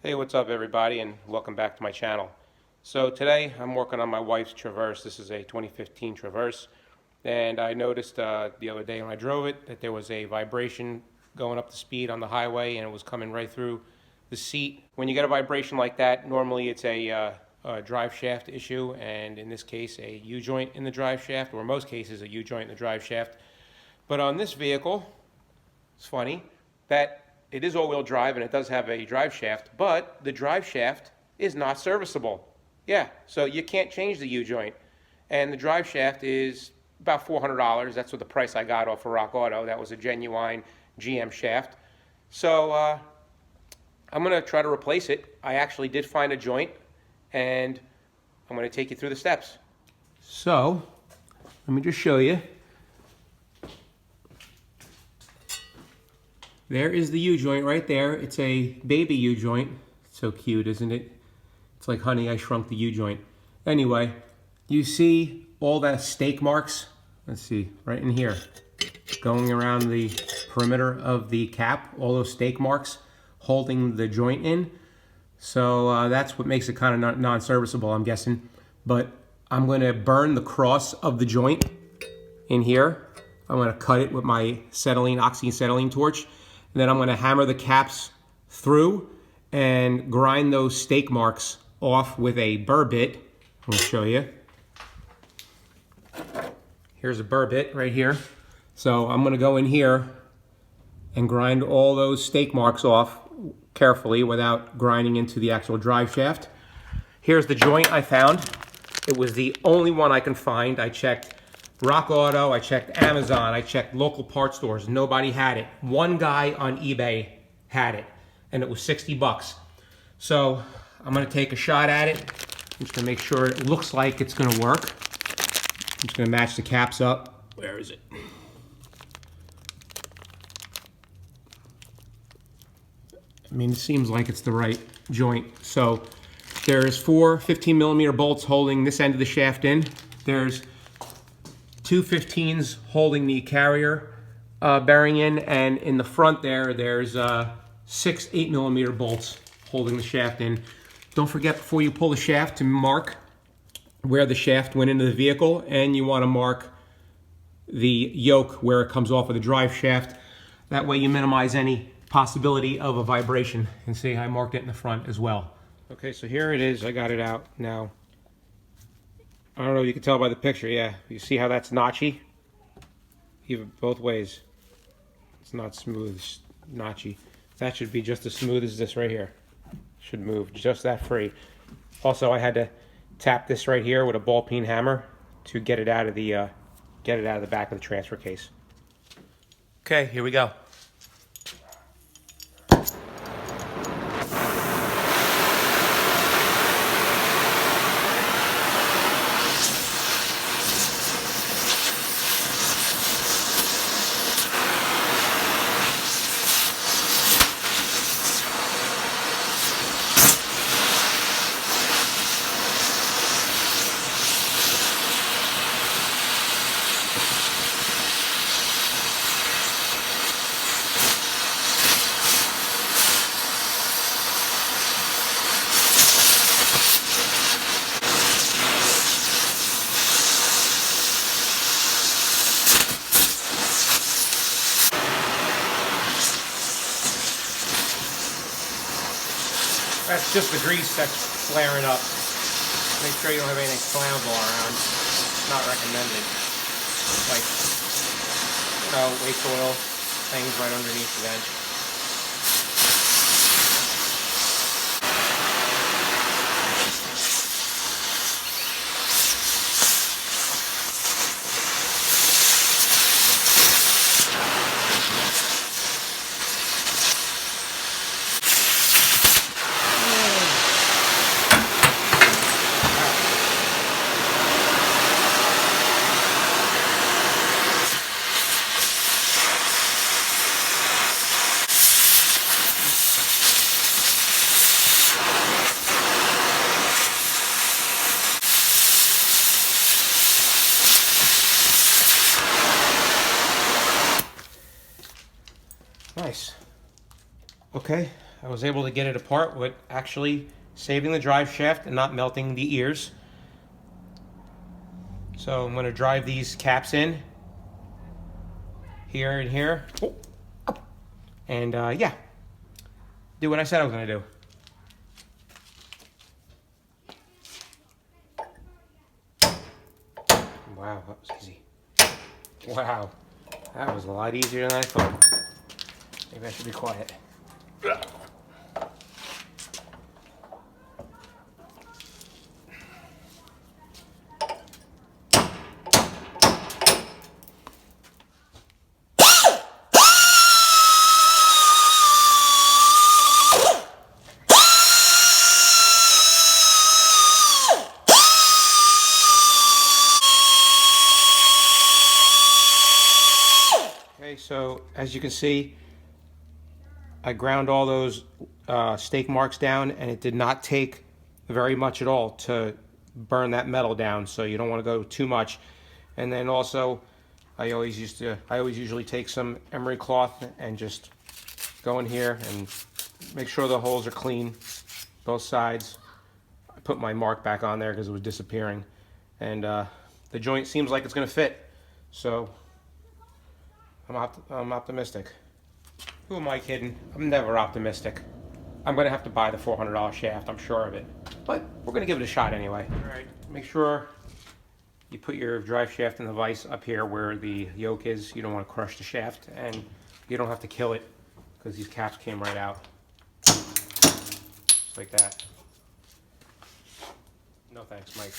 Hey, what's up everybody, and welcome back to my channel. So today I'm working on my wife's Traverse. This is a 2015 Traverse, and I noticed the other day when I drove it that there was a vibration going up the speed on the highway, and it was coming right through the seat. When you get a vibration like that, normally it's a drive shaft issue, and in this case a U-joint in the drive shaft, or in most cases a U-joint in the drive shaft. But on this vehicle, it's funny that it is all-wheel drive and it does have a drive shaft, but the drive shaft is not serviceable. Yeah, so you can't change the U-joint. And the drive shaft is about $400. That's what the price I got off of Rock Auto. That was a genuine GM shaft. So I'm going to try to replace it. I actually did find a joint, and I'm going to take you through the steps. So let me just show you. There is the U-joint right there. It's a baby U-joint. So cute, isn't it? It's like, honey, I shrunk the U-joint. Anyway, you see all that stake marks? Let's see, right in here. Going around the perimeter of the cap, all those stake marks holding the joint in. So that's what makes it kind of non-serviceable, I'm guessing. But I'm going to burn the cross of the joint in here. I'm going to cut it with my oxyacetylene torch. And then I'm going to hammer the caps through and grind those stake marks off with a burr bit. I'll show you. Here's a burr bit right here. So I'm going to go in here and grind all those stake marks off carefully without grinding into the actual drive shaft. Here's the joint I found. It was the only one I can find. I checked Rock Auto, I checked Amazon, I checked local parts stores. Nobody had it. One guy on eBay had it, and it was 60 bucks. So I'm going to take a shot at it. I'm just going to make sure it looks like it's going to work. I'm just going to match the caps up. Where is it? I mean, it seems like it's the right joint. So there's four 15mm bolts holding this end of the shaft in. There's two 15s holding the carrier bearing in, and in the front there's 6 8mm bolts holding the shaft in. Don't forget, before you pull the shaft, to mark where the shaft went into the vehicle, and you want to mark the yoke where it comes off of the drive shaft. That way you minimize any possibility of a vibration. And see, I marked it in the front as well. Okay, so here it is. I got it out now. I don't know if you can tell by the picture. Yeah, you see how that's notchy? Even both ways. It's not smooth, it's notchy. That should be just as smooth as this right here. Should move just that free. Also, I had to tap this right here with a ball peen hammer to get it out of the back of the transfer case. Okay, here we go. That's just the grease that's flaring up. Make sure you don't have anything flammable around. Not recommended. Like, waste oil, things right underneath the vent. Nice. Okay, I was able to get it apart with actually saving the drive shaft and not melting the ears. So I'm going to drive these caps in here and here. And yeah, do what I said I was going to do. Wow, that was easy. Wow, that was a lot easier than I thought. Maybe I should be quiet. Okay, so as you can see, I ground all those stake marks down, and it did not take very much at all to burn that metal down, so you don't want to go too much. And then also, I always usually take some emery cloth and just go in here and make sure the holes are clean, both sides. I put my mark back on there because it was disappearing, and the joint seems like it's going to fit, so I'm optimistic. Who am I kidding? I'm never optimistic. I'm going to have to buy the $400 shaft, I'm sure of it. But we're going to give it a shot anyway. Alright, make sure you put your drive shaft in the vise up here where the yoke is. You don't want to crush the shaft, and you don't have to kill it because these caps came right out. Just like that. No thanks, Mike.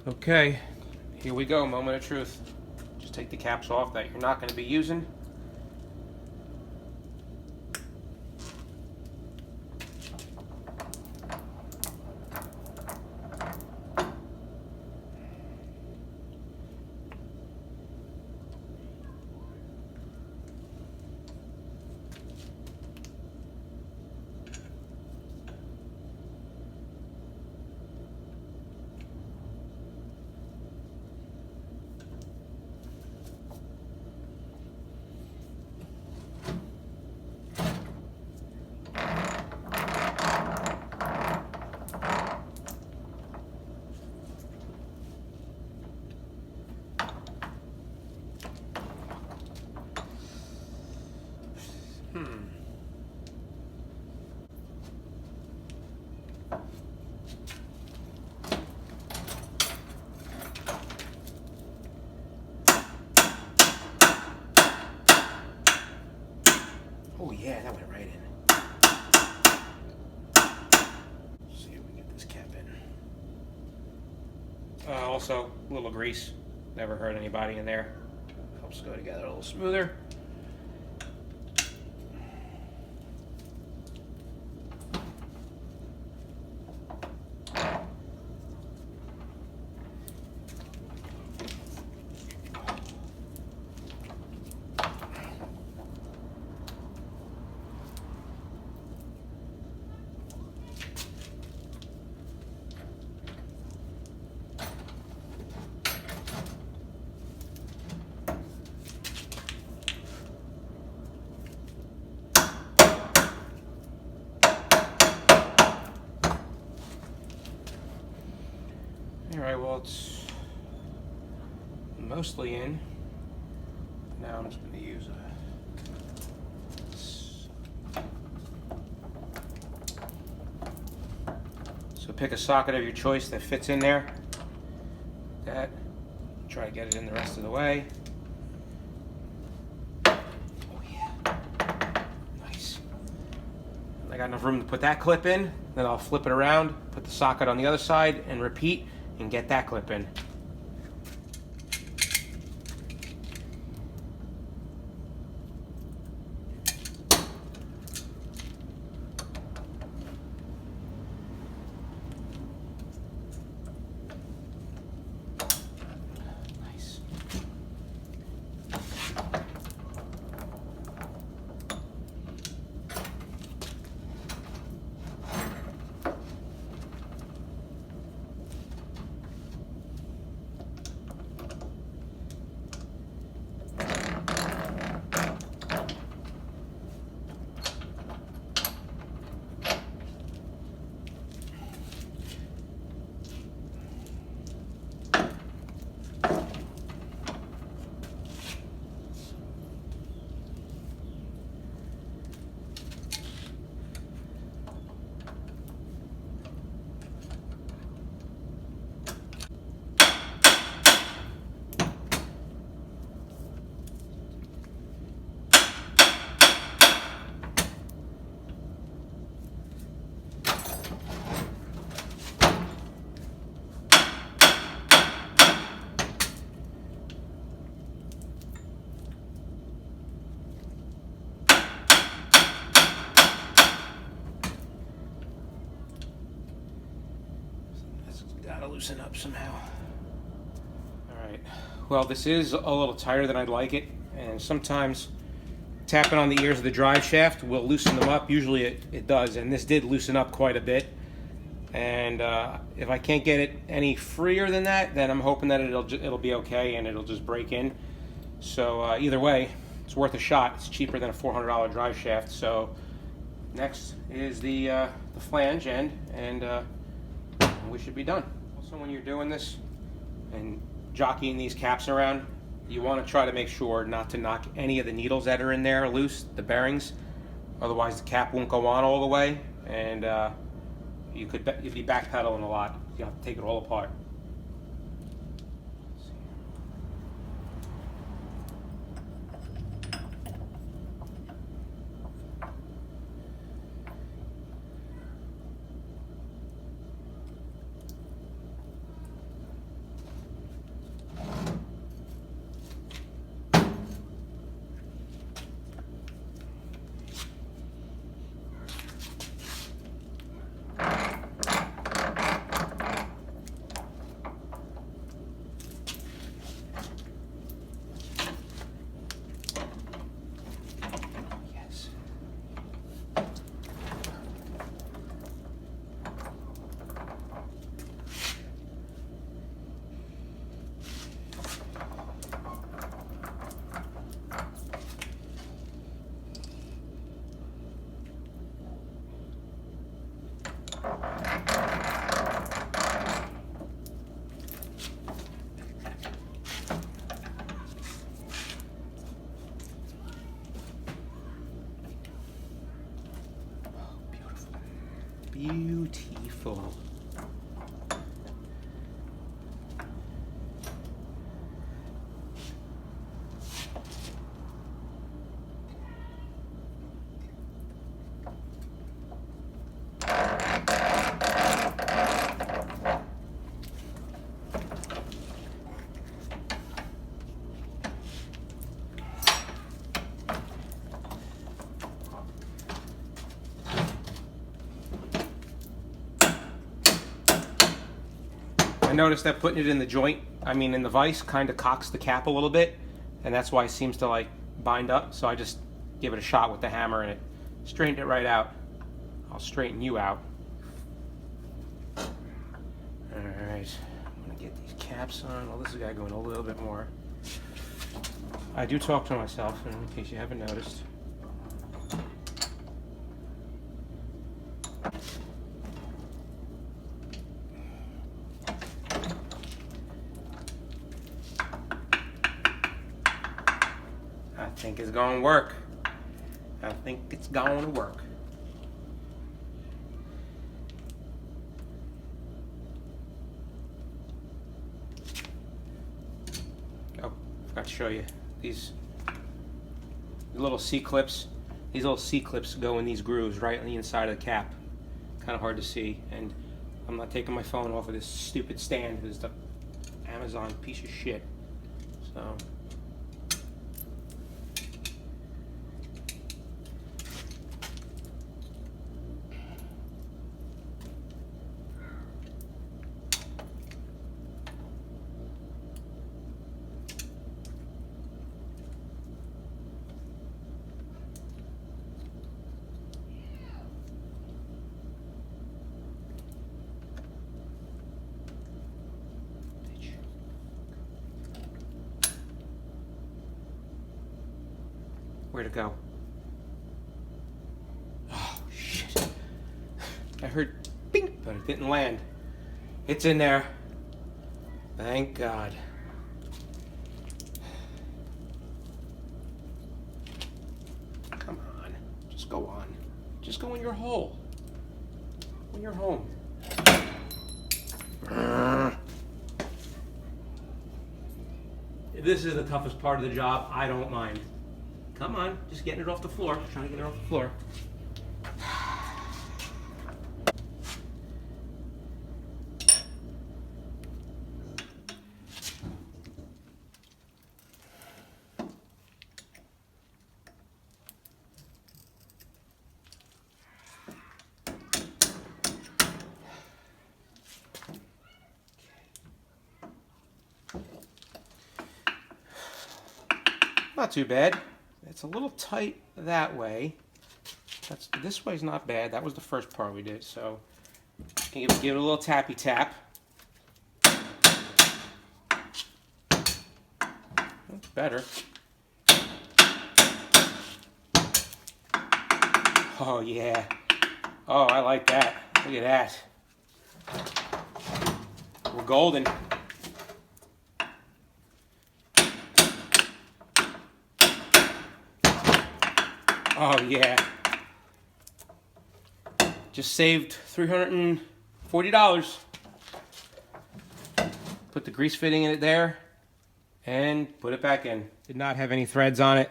Okay, here we go, moment of truth. Just take the caps off that you're not going to be using. Oh yeah, that went right in. Let's see if we can get this cap in. Also, a little grease. Never hurt anybody in there. Helps go together a little smoother. Alright, well, it's mostly in. Now I'm just going to use so pick a socket of your choice that fits in there. Try to get it in the rest of the way. Oh yeah, nice. I got enough room to put that clip in, then I'll flip it around, put the socket on the other side, and repeat, and get that clip in. Gotta loosen up somehow. Alright, well this is a little tighter than I'd like it, and sometimes tapping on the ears of the drive shaft will loosen them up. Usually it does, and this did loosen up quite a bit. And if I can't get it any freer than that, then I'm hoping that it'll be okay and it'll just break in. So either way, it's worth a shot. It's cheaper than a $400 drive shaft. So next is the flange end, and we should be done. Also, when you're doing this and jockeying these caps around, you want to try to make sure not to knock any of the needles that are in there loose, the bearings. Otherwise the cap won't go on all the way, and you'd be backpedaling a lot. You have to take it all apart. Beautiful. I noticed that putting it in the joint, in the vise, kind of cocks the cap a little bit, and that's why it seems to like bind up. So I just give it a shot with the hammer and it straightened it right out. I'll straighten you out. Alright, I'm gonna get these caps on. Well, this has got to go in a little bit more. I do talk to myself, in case you haven't noticed. I think it's going to work. I think it's going to work. forgot to show you these little C-clips. These little C-clips go in these grooves right on the inside of the cap. Kind of hard to see, and I'm not taking my phone off of this stupid stand because it's the Amazon piece of shit. So. Where'd it go? Oh, shit. I heard bing, but it didn't land. It's in there. Thank God. Come on. Just go on. Just go in your hole. When you're home. If this is the toughest part of the job, I don't mind. Come on, just getting it off the floor. Trying to get it off the floor. Not too bad. It's a little tight that way. This way's not bad. That was the first part we did. So give it a little tappy tap. That's better. Oh yeah. Oh, I like that. Look at that. We're golden. Oh yeah. Just saved $340. Put the grease fitting in it there and put it back in. Did not have any threads on it,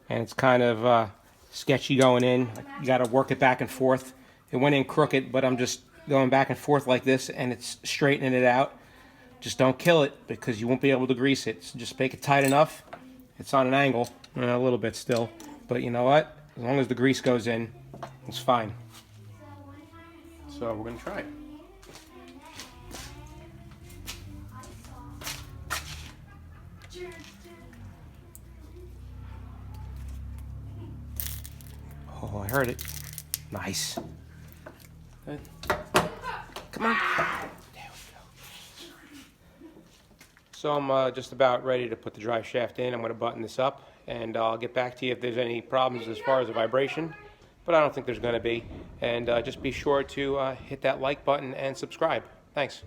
and it's kind of sketchy going in. You got to work it back and forth. It went in crooked, but I'm just going back and forth like this, and it's straightening it out. Just don't kill it because you won't be able to grease it. So just make it tight enough. It's on an angle, a little bit still, but you know what? As long as the grease goes in, it's fine. So we're going to try it. Oh, I heard it. Nice. Good. Come on. There we go. So I'm just about ready to put the drive shaft in. I'm going to button this up, and I'll get back to you if there's any problems as far as the vibration, but I don't think there's going to be. And just be sure to hit that like button and subscribe. Thanks.